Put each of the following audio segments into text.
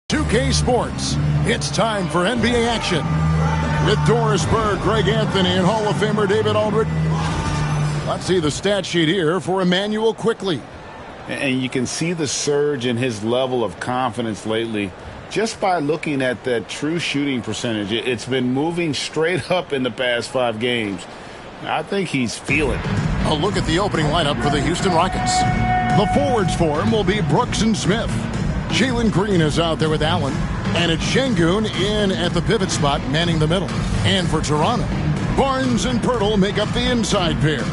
2K Sports, it's time for NBA action. With Doris Burke, Greg Anthony, and Hall of Famer David Aldridge. Let's see the stat sheet here for Immanuel Quickley. And you can see the surge in his level of confidence lately just by looking at that true shooting percentage. It's been moving straight up in the past 5 games. I think he's feeling it. A look at the opening lineup for the Houston Rockets. The forwards for him will be Brooks and Smith. Jalen Green is out there with Allen. And it's Şengün in at the pivot spot, manning the middle. And for Toronto, Barnes and Poeltl make up the inside pair.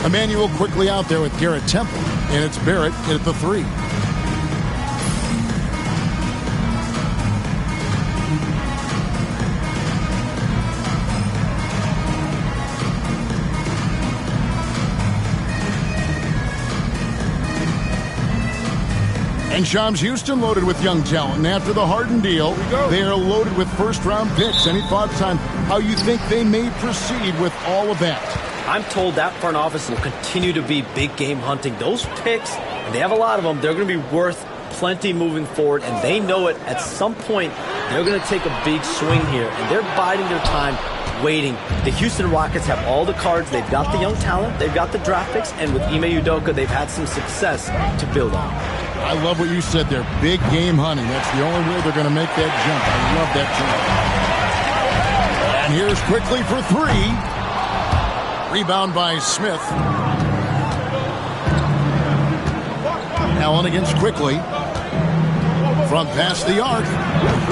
Immanuel Quickley out there with Garrett Temple. And it's Barrett at the 3. And Shams Houston loaded with young talent. And after the Harden deal, they are loaded with first-round picks. Any thoughts on how you think they may proceed with all of that? I'm told that front office will continue to be big game hunting. Those picks, they have a lot of them, they're going to be worth plenty moving forward. And they know it. At some point, they're going to take a big swing here. And they're biding their time, waiting. The Houston Rockets have all the cards. They've got the young talent. They've got the draft picks. And with Ime Udoka, they've had some success to build on. I love what you said there. Big game hunting. That's the only way they're going to make that jump. I love that jump. And here's Quickley for 3. Rebound by Smith. Allen against Quickley. From past the arc.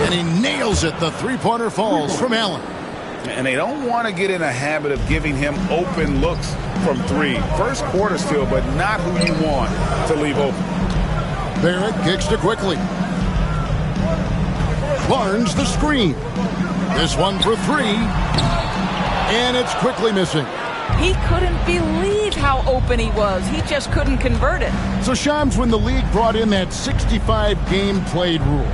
And he nails it. The three-pointer falls from Allen. And they don't want to get in a habit of giving him open looks from 3. First quarter still, but not who you want to leave open. Barrett kicks to Quickley. Barnes the screen. This one for 3. And it's Quickley missing. He couldn't believe how open he was. He just couldn't convert it. So Shams, when the league brought in that 65 game played rule,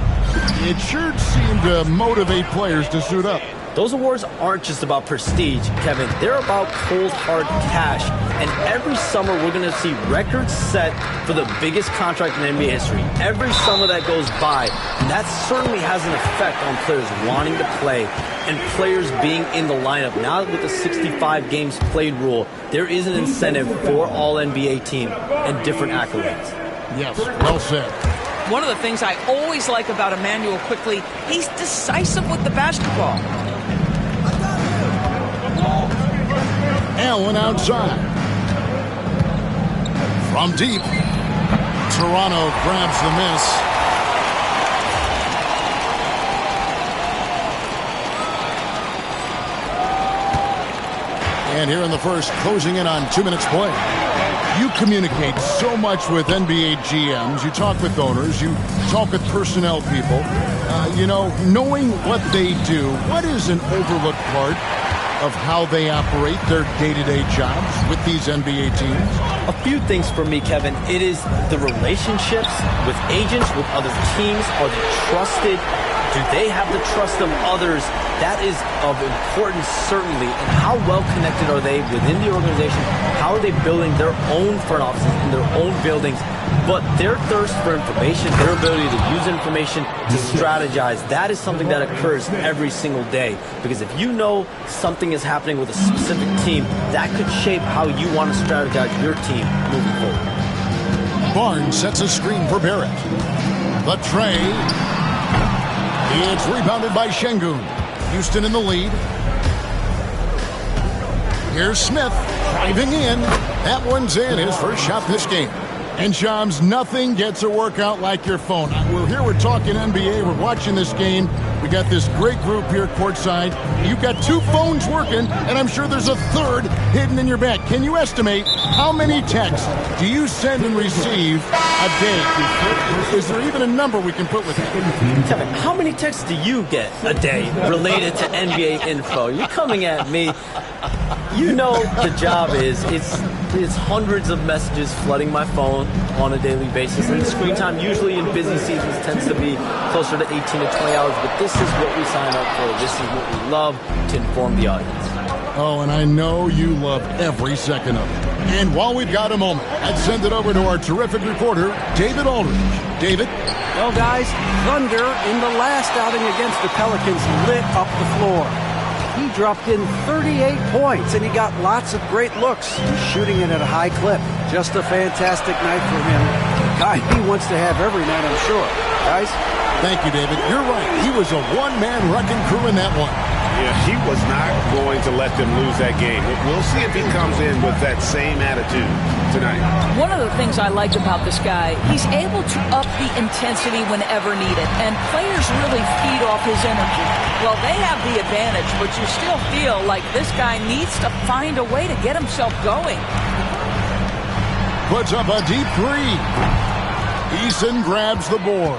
it sure seemed to motivate players to suit up. Those awards aren't just about prestige, Kevin. They're about cold, hard cash. And every summer, we're going to see records set for the biggest contract in NBA history. Every summer that goes by, that certainly has an effect on players wanting to play and players being in the lineup. Now with the 65 games played rule, there is an incentive for all NBA team and different accolades. Yes, well said. One of the things I always like about Immanuel Quickley, he's decisive with the basketball. Allen outside. From deep. Toronto grabs the miss. And here in the first, closing in on 2 minutes play. You communicate so much with NBA GMs. You talk with owners. You talk with personnel people. Knowing what they do, what is an overlooked part of how they operate their day-to-day jobs with these NBA teams? A few things for me, Kevin. It is the relationships with agents, with other teams. Are they trusted? Do they have the trust of others? That is of importance, certainly. And how well connected are they within the organization? How are they building their own front offices in their own buildings? But their thirst for information, their ability to use information to strategize, that is something that occurs every single day. Because if you know something is happening with a specific team, that could shape how you want to strategize your team moving forward. Barnes sets a screen for Barrett. The tray. It's rebounded by Şengün. Houston in the lead. Here's Smith driving in. That one's in. His first shot this game. And Shams, nothing gets a workout like your phone. We're here, we're talking NBA, we're watching this game. We got this great group here courtside. You've got 2 phones working, and I'm sure there's a third hidden in your bag. Can you estimate how many texts do you send and receive a day? Is there even a number we can put with it? Kevin, how many texts do you get a day related to NBA info? You're coming at me. You know the job is, it's hundreds of messages flooding my phone on a daily basis. And the screen time usually in busy seasons tends to be closer to 18 to 20 hours. But this is what we sign up for. This is what we love to inform the audience. Oh, and I know you love every second of it. And while we've got a moment, let's send it over to our terrific reporter, David Aldridge. David? Well, guys, Thunder in the last outing against the Pelicans lit up the floor. He dropped in 38 points, and he got lots of great looks. He's shooting it at a high clip. Just a fantastic night for him. Guy he wants to have every night, I'm sure. Guys? Thank you, David. You're right. He was a one-man wrecking crew in that one. Yeah, he was not going to let them lose that game. We'll see if he comes in with that same attitude tonight. One of the things I like about this guy, he's able to up the intensity whenever needed, and players really feed off his energy. Well, they have the advantage, but you still feel like this guy needs to find a way to get himself going. Puts up a deep three. Eason grabs the board.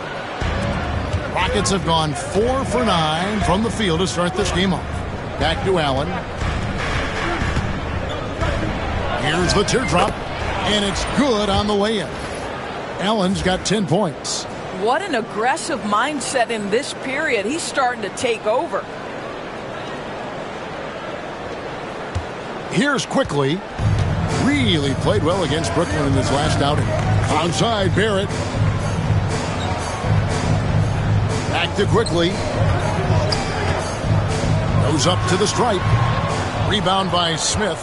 Rockets have gone 4 for 9 from the field to start this game off. Back to Allen. Here's the teardrop, and it's good on the way in. Allen's got 10 points. What an aggressive mindset in this period. He's starting to take over. Here's Quickly. Really played well against Brooklyn in his last outing. Outside, Barrett. Back to Quickly. Goes up to the stripe. Rebound by Smith.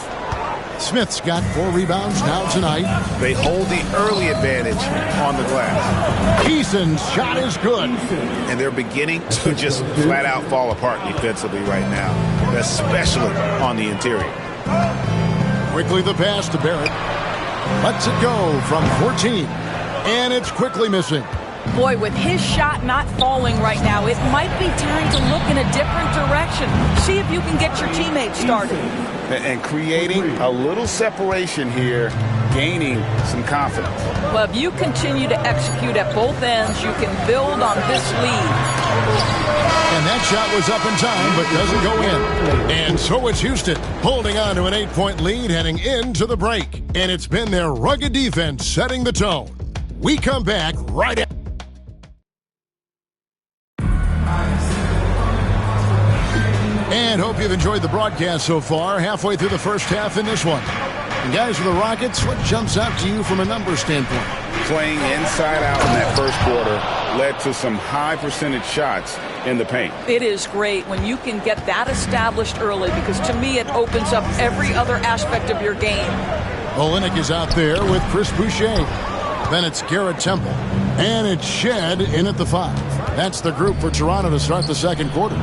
Smith's got 4 rebounds now tonight. They hold the early advantage on the glass. Eason's shot is good. And they're beginning to just flat out fall apart defensively right now, especially on the interior. Quickly the pass to Barrett. Lets it go from 14. And it's Quickly missing. Boy, with his shot not falling right now, it might be time to look in a different direction. See if you can get your teammates started. And creating a little separation here, gaining some confidence. Well, if you continue to execute at both ends, you can build on this lead. And that shot was up in time, but doesn't go in. And so it's Houston, holding on to an 8-point lead heading into the break. And it's been their rugged defense setting the tone. We come back right after. And hope you've enjoyed the broadcast so far. Halfway through the first half in this one. And guys, for the Rockets, what jumps out to you from a numbers standpoint? Playing inside out in that first quarter led to some high percentage shots in the paint. It is great when you can get that established early, because to me it opens up every other aspect of your game. Olynyk is out there with Chris Boucher. Then it's Garrett Temple. And it's Shed in at the 5. That's the group for Toronto to start the second quarter.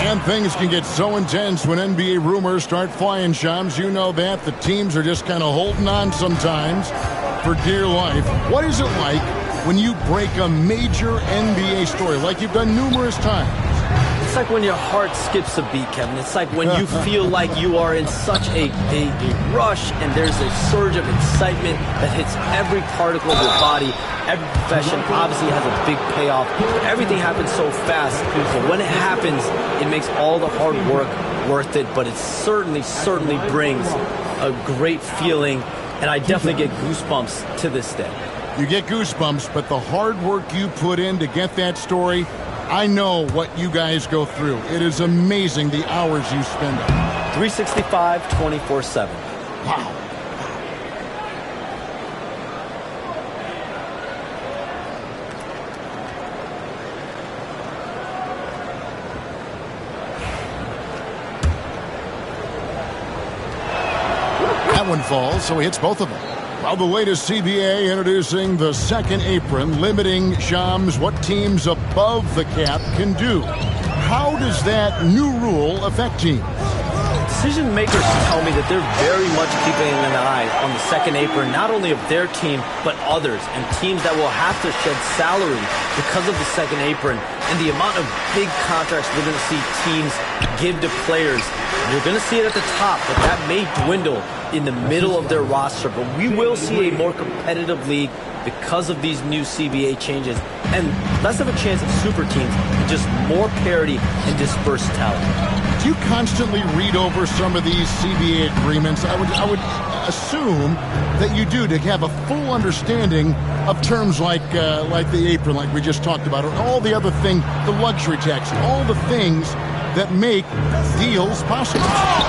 And things can get so intense when NBA rumors start flying, Shams. You know that. The teams are just kind of holding on sometimes for dear life. What is it like when you break a major NBA story like you've done numerous times? It's like when your heart skips a beat, Kevin. It's like when you feel like you are in such a rush, and there's a surge of excitement that hits every particle of your body. Every profession obviously has a big payoff. Everything happens so fast, but when it happens, it makes all the hard work worth it. But it certainly brings a great feeling, and I definitely get goosebumps to this day. You get goosebumps, but the hard work you put in to get that story, I know what you guys go through. It is amazing the hours you spend on it. 365, 24/7. Wow. That one falls, so he hits both of them. Well, the latest CBA introducing the second apron, limiting, Shams, what teams above the cap can do. How does that new rule affect teams? Decision makers tell me that they're very much keeping an eye on the second apron, not only of their team, but others, and teams that will have to shed salary because of the second apron and the amount of big contracts we're going to see teams give to players. You're going to see it at the top, but that may dwindle in the middle of their roster. But we will see a more competitive league because of these new CBA changes, and less of a chance of super teams, and just more parity and dispersed talent. Do you constantly read over some of these CBA agreements? I would assume that you do, to have a full understanding of terms like the apron, like we just talked about, or all the other things, the luxury tax, all the things that make deals possible.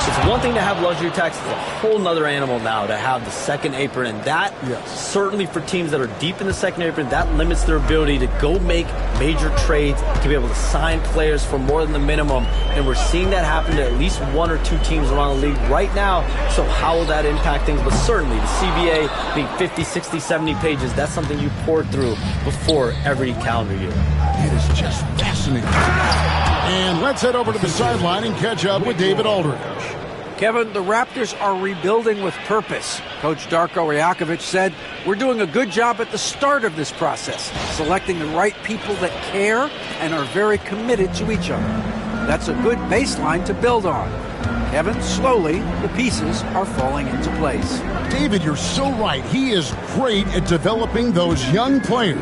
It's one thing to have luxury tax. It's a whole nother animal now to have the second apron. And that, certainly for teams that are deep in the second apron, that limits their ability to go make major trades, to be able to sign players for more than the minimum. And we're seeing that happen to at least one or two teams around the league right now. So how will that impact things? But certainly the CBA being 50, 60, 70 pages, that's something you pour through before every calendar year. It is just fascinating. And let's head over to the sideline and catch up with David Aldridge. Kevin, the Raptors are rebuilding with purpose. Coach Darko Rajakovic said, "We're doing a good job at the start of this process, selecting the right people that care and are very committed to each other. That's a good baseline to build on." Kevin, slowly, the pieces are falling into place. David, you're so right. He is great at developing those young players.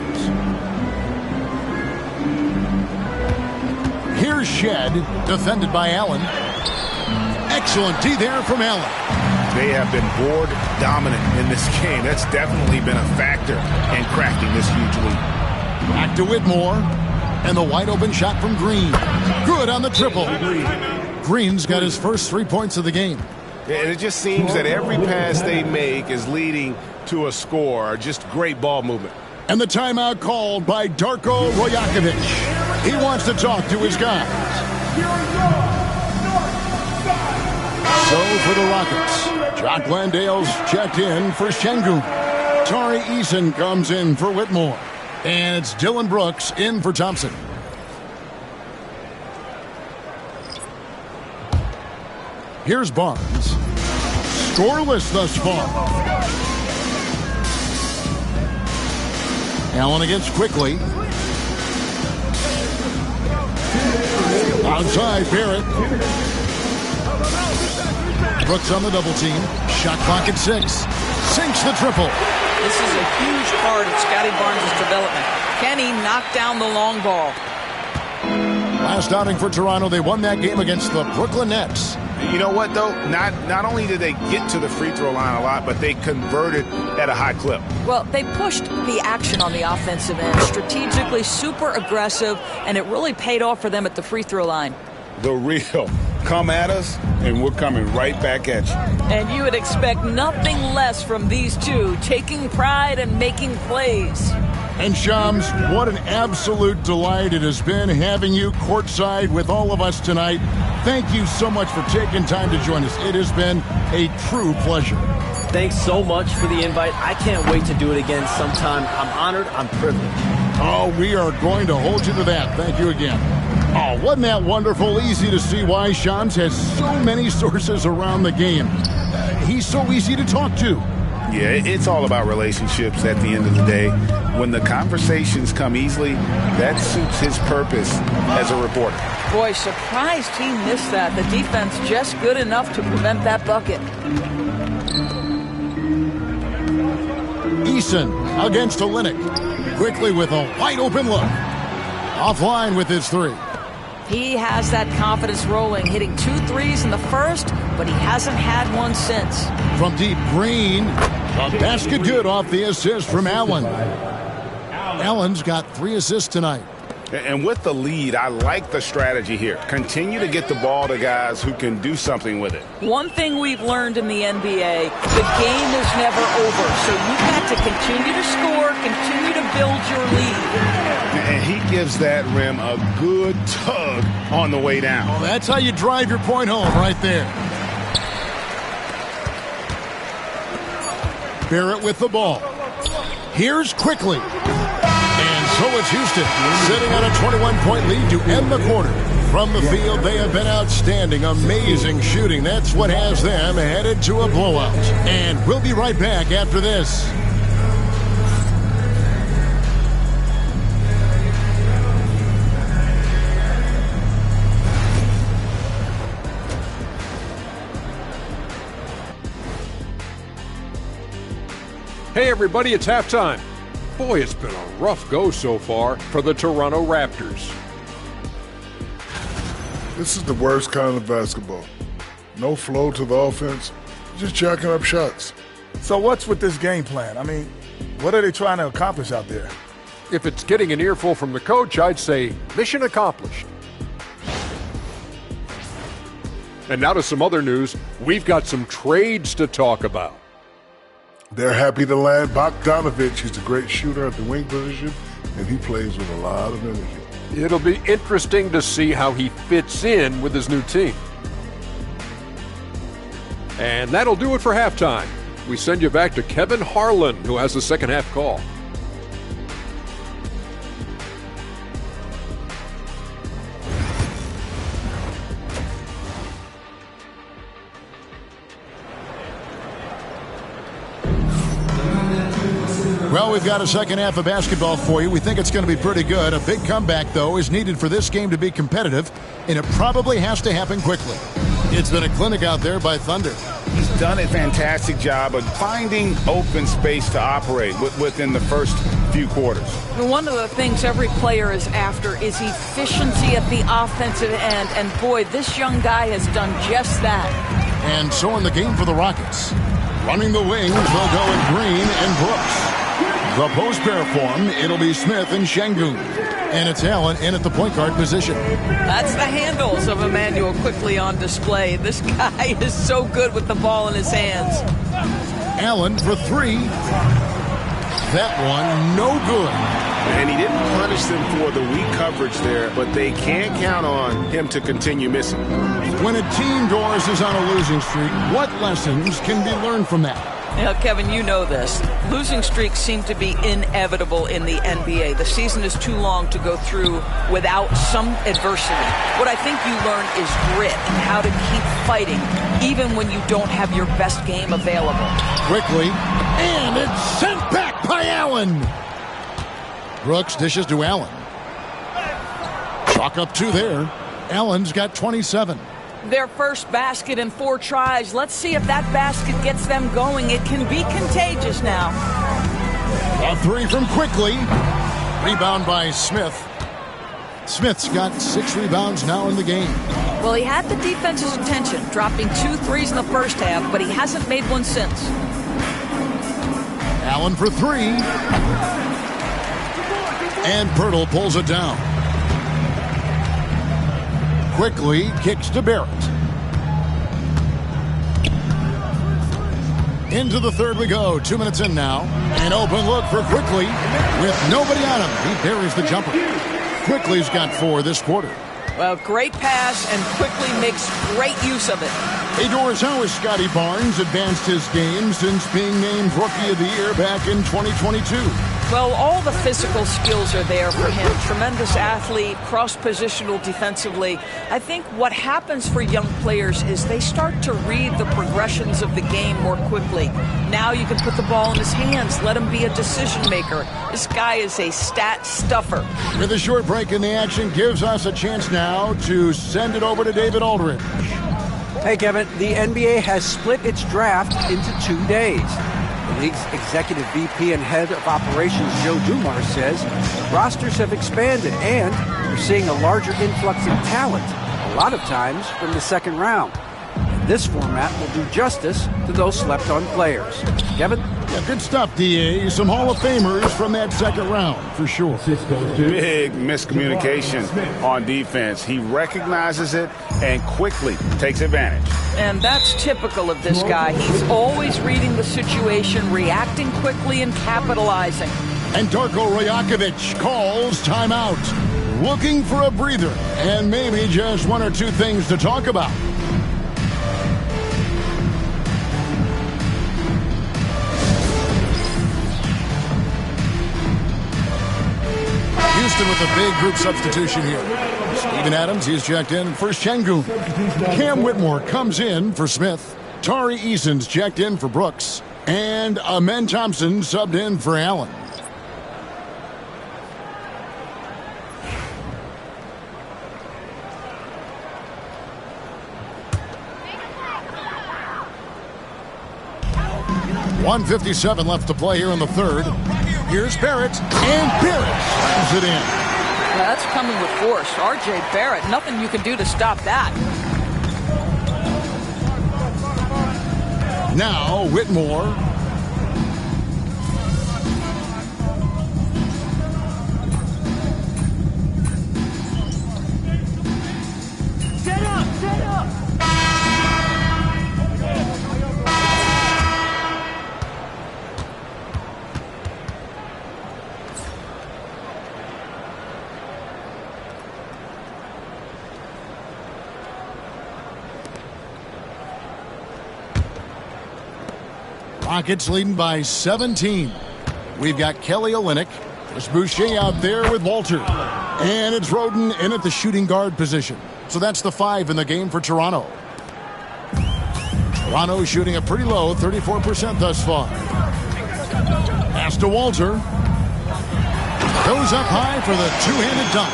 Here's Shed, defended by Allen. Excellent D there from Allen. They have been board dominant in this game. That's definitely been a factor in cracking this huge lead. Back to Whitmore. And the wide open shot from Green. Good on the triple. Green's got his first 3 points of the game. And it just seems that every pass they make is leading to a score. Just great ball movement. And the timeout called by Darko Rajakovic. He wants to talk to his guys. So for the Rockets, Jock Landale's checked in for Şengün. Tari Eason comes in for Whitmore. And it's Dylan Brooks in for Thompson. Here's Barnes. Scoreless thus far. Allen against Quickly. Outside Barrett. Brooks on the double team. Shot clock at 6. Sinks the triple. This is a huge part of Scotty Barnes' development. Can he knock down the long ball? Last outing for Toronto, they won that game against the Brooklyn Nets. You know what, though? Not only did they get to the free throw line a lot, but they converted at a high clip. Well, they pushed the action on the offensive end, strategically super aggressive, and it really paid off for them at the free throw line. The real. Come at us, and we're coming right back at you. And you would expect nothing less from these two, taking pride and making plays. And Shams, what an absolute delight it has been having you courtside with all of us tonight. Thank you so much for taking time to join us. It has been a true pleasure. Thanks so much for the invite. I can't wait to do it again sometime. I'm honored. I'm privileged. Oh, we are going to hold you to that. Thank you again. Oh, wasn't that wonderful? Easy to see why Shams has so many sources around the game. He's so easy to talk to. Yeah, it's all about relationships at the end of the day. When the conversations come easily, that suits his purpose as a reporter. Boy, surprised he missed that. The defense just good enough to prevent that bucket. Eason against Olynyk. Quickly with a wide open look. Offline with his three. He has that confidence rolling, hitting 2 threes in the first, but he hasn't had one since. From deep, Green. A basket good off the assist from Allen. Allen's got 3 assists tonight. And with the lead, I like the strategy here. Continue to get the ball to guys who can do something with it. One thing we've learned in the NBA, the game is never over. So you've got to continue to score, continue to build your lead. And he gives that rim a good tug on the way down. Well, that's how you drive your point home right there. Barrett with the ball. Here's Quickly. And so it's Houston sitting on a 21-point lead to end the quarter. From the field, they have been outstanding. Amazing shooting. That's what has them headed to a blowout. And we'll be right back after this. Hey everybody, it's halftime. Boy, it's been a rough go so far for the Toronto Raptors. This is the worst kind of basketball. No flow to the offense, just jacking up shots. So what's with this game plan? I mean, what are they trying to accomplish out there? If it's getting an earful from the coach, I'd say mission accomplished. And now to some other news. We've got some trades to talk about. They're happy to land Bogdanovic. He's a great shooter at the wing position, and he plays with a lot of energy. It'll be interesting to see how he fits in with his new team. And that'll do it for halftime. We send you back to Kevin Harlan, who has the second half call. Well, we've got a second half of basketball for you. We think it's going to be pretty good. A big comeback, though, is needed for this game to be competitive, and it probably has to happen quickly. It's been a clinic out there by Thunder. He's done a fantastic job of finding open space to operate within the first few quarters. One of the things every player is after is efficiency at the offensive end, and boy, this young guy has done just that. And so in the game for the Rockets, running the wings, they'll go in Green and Brooks. The post pair form, it'll be Smith and Şengün. And it's Allen in at the point guard position. That's the handles of Immanuel quickly on display. This guy is so good with the ball in his hands. Allen for three. That one, no good. And he didn't punish them for the weak coverage there, but they can't count on him to continue missing. When a team, Doris, is on a losing streak, what lessons can be learned from that? Now, Kevin, you know this. Losing streaks seem to be inevitable in the NBA. The season is too long to go through without some adversity. What I think you learn is grit and how to keep fighting, even when you don't have your best game available. Quickly, and it's sent back by Allen. Brooks dishes to Allen. Chalk up two there. Allen's got 27. Their first basket in 4 tries. Let's see if that basket gets them going. It can be contagious now. A three from Quickly. Rebound by Smith. Smith's got 6 rebounds now in the game. Well, he had the defense's attention, dropping 2 threes in the first half, but he hasn't made one since. Allen for 3. And Pirtle pulls it down. Quickly kicks to Barrett. Into the third we go. 2 minutes in now. An open look for Quickly with nobody on him. He buries the jumper. Quickly's got 4 this quarter. Well, great pass and Quickly makes great use of it. Hey, Doris, how has Scotty Barnes advanced his game since being named Rookie of the Year back in 2022? Well, all the physical skills are there for him. Tremendous athlete, cross-positional defensively. I think what happens for young players is they start to read the progressions of the game more quickly. Now you can put the ball in his hands, let him be a decision maker. This guy is a stat stuffer. With a short break in the action, gives us a chance now to send it over to David Aldridge. Hey, Kevin, the NBA has split its draft into 2 days. The league's executive VP and head of operations, Joe Dumars, says rosters have expanded and we're seeing a larger influx in talent, a lot of times from the second round. And this format will do justice to those slept-on players. Kevin? Yeah, good stuff, D.A. Some Hall of Famers from that second round, for sure. Big miscommunication on defense. He recognizes it and quickly takes advantage. And that's typical of this guy. He's always reading the situation, reacting quickly, and capitalizing. And Darko Rajakovic calls timeout. Looking for a breather and maybe just 1 or 2 things to talk about. Houston with a big group substitution here. Steven Adams, he's checked in for Şengün. Cam Whitmore comes in for Smith. Tari Eason's checked in for Brooks. And Amen Thompson subbed in for Allen. .157 left to play here in the third. Here's Barrett, and Barrett slams it in. Well, that's coming with force. R.J. Barrett, nothing you can do to stop that. Now Whitmore. Rockets leading by 17. We've got Kelly Olynyk. There's Boucher out there with Walter. And it's Roden in at the shooting guard position. So that's the 5 in the game for Toronto. Toronto shooting a pretty low, 34% thus far. Pass to Walter. Goes up high for the two-handed dunk.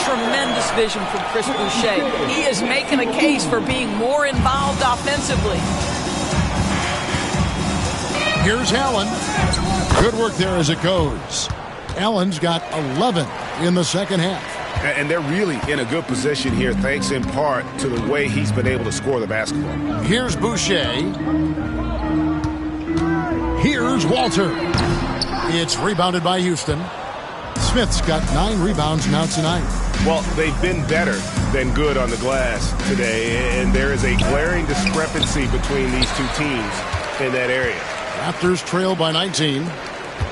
Tremendous vision from Chris Boucher. He is making a case for being more involved offensively. Here's Allen. Good work there as it goes. Allen's got 11 in the second half. And they're really in a good position here, thanks in part to the way he's been able to score the basketball. Here's Boucher. Here's Walter. It's rebounded by Houston. Smith's got 9 rebounds now tonight. Well, they've been better than good on the glass today, and there is a glaring discrepancy between these two teams in that area. Raptors trail by 19.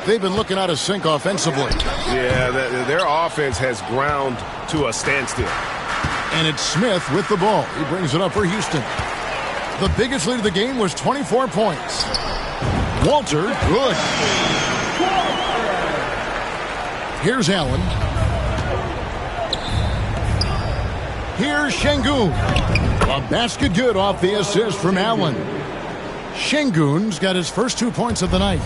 They've been looking out of sync offensively. Yeah, their offense has ground to a standstill. And it's Smith with the ball. He brings it up for Houston. The biggest lead of the game was 24 points. Walter, good. Here's Allen. Here's Şengün. A basket good off the assist from Allen. Şengün's got his first 2 points of the night.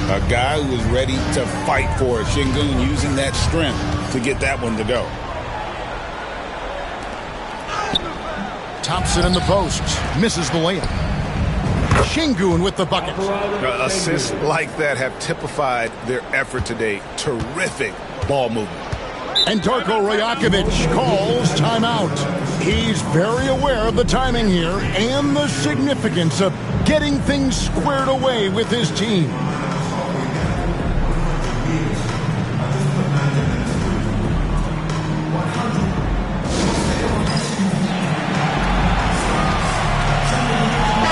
A guy who is ready to fight for it. Şengün using that strength to get that one to go. Thompson in the post. Misses the layup. Şengün with the bucket. Assists like that have typified their effort today. Terrific ball movement. And Darko Rajakovic calls timeout. He's very aware of the timing here and the significance of getting things squared away with his team.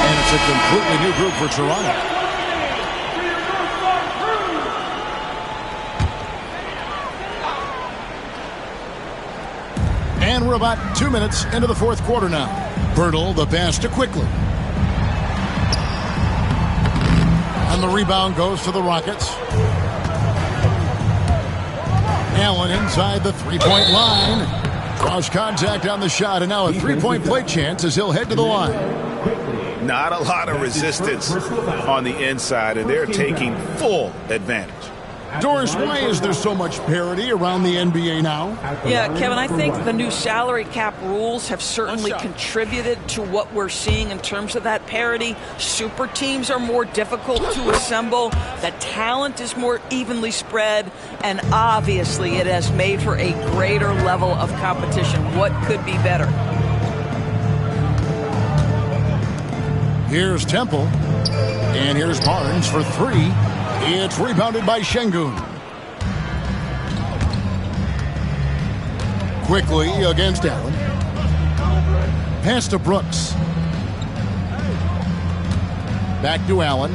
And it's a completely new group for Toronto. And we're about 2 minutes into the fourth quarter now. Birtle, the pass to Quickly. And the rebound goes to the Rockets. Allen inside the three-point line. Draws contact on the shot, and now a three-point play chance as he'll head to the line. Not a lot of resistance on the inside, and they're taking full advantage. Doris, why is there so much parity around the NBA now? Yeah, Kevin, I think the new salary cap rules have certainly contributed to what we're seeing in terms of that parity. Super teams are more difficult to assemble. The talent is more evenly spread. And obviously, it has made for a greater level of competition. What could be better? Here's Temple. And here's Barnes for 3. It's rebounded by Şengün. Quickly against Allen. Pass to Brooks. Back to Allen.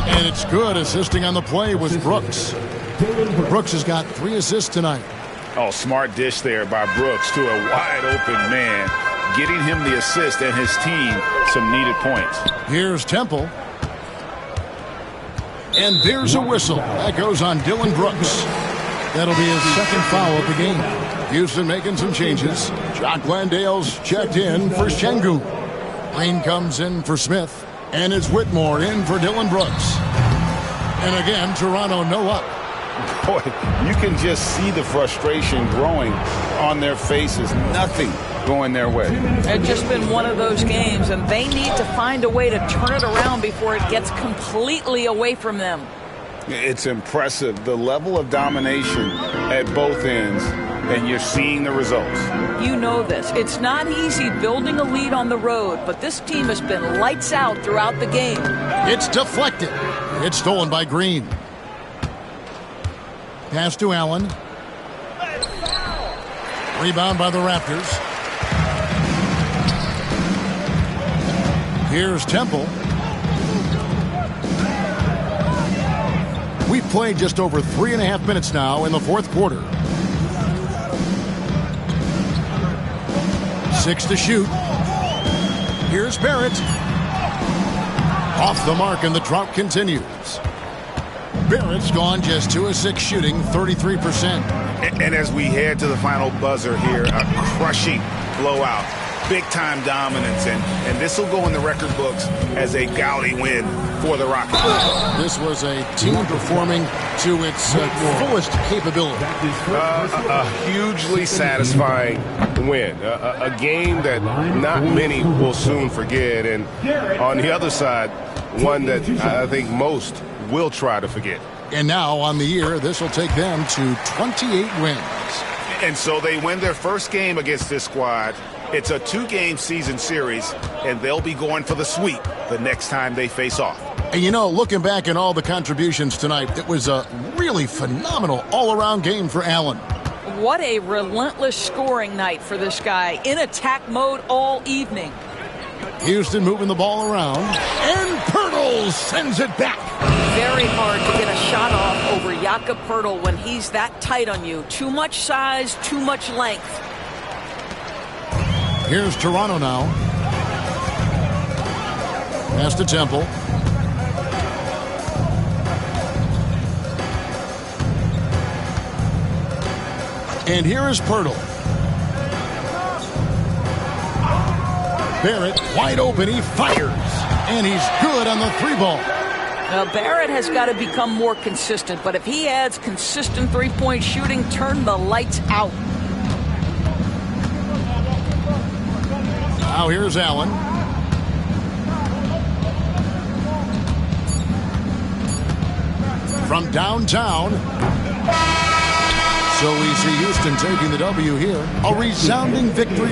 And it's good. Assisting on the play was Brooks. Brooks has got 3 assists tonight. Oh, smart dish there by Brooks to a wide open man, getting him the assist and his team some needed points. Here's Temple. And there's a whistle. That goes on Dylan Brooks. That'll be his second foul of the game. Houston making some changes. Jock Landale's checked in for Şengün. Lane comes in for Smith. And it's Whitmore in for Dylan Brooks. And again, Toronto no up. Boy, you can just see the frustration growing on their faces. Nothing going their way. It's just been one of those games, and they need to find a way to turn it around before it gets completely away from them. It's impressive, the level of domination at both ends, and you're seeing the results. You know this. It's not easy building a lead on the road, but this team has been lights out throughout the game. It's deflected. It's stolen by Green. Pass to Allen. Rebound by the Raptors. Here's Temple. We've played just over 3.5 minutes now in the fourth quarter. 6 to shoot. Here's Barrett. Off the mark, and the drought continues. Barrett's gone just 2 of 6 shooting, 33%. And as we head to the final buzzer here, a crushing blowout. Big-time dominance, and this will go in the record books as a gaudy win for the Rockets. This was a team performing to its fullest capability. A hugely satisfying win. A game that not many will soon forget, and on the other side, one that I think most will try to forget. And now on the year, this will take them to 28 wins. And so they win their first game against this squad. It's a 2-game season series, and they'll be going for the sweep the next time they face off. And you know, looking back at all the contributions tonight, it was a really phenomenal all-around game for Allen. What a relentless scoring night for this guy. In attack mode all evening. Houston moving the ball around, and Poeltl sends it back. Very hard to get a shot off over Jakob Poeltl when he's that tight on you. Too much size, too much length. Here's Toronto now. Pass to Temple. And here is Poeltl. Barrett wide open. He fires. And he's good on the 3-ball. Now, Barrett has got to become more consistent, but if he adds consistent three-point shooting, turn the lights out. Now here's Allen. From downtown. So we see Houston taking the W here. A resounding victory.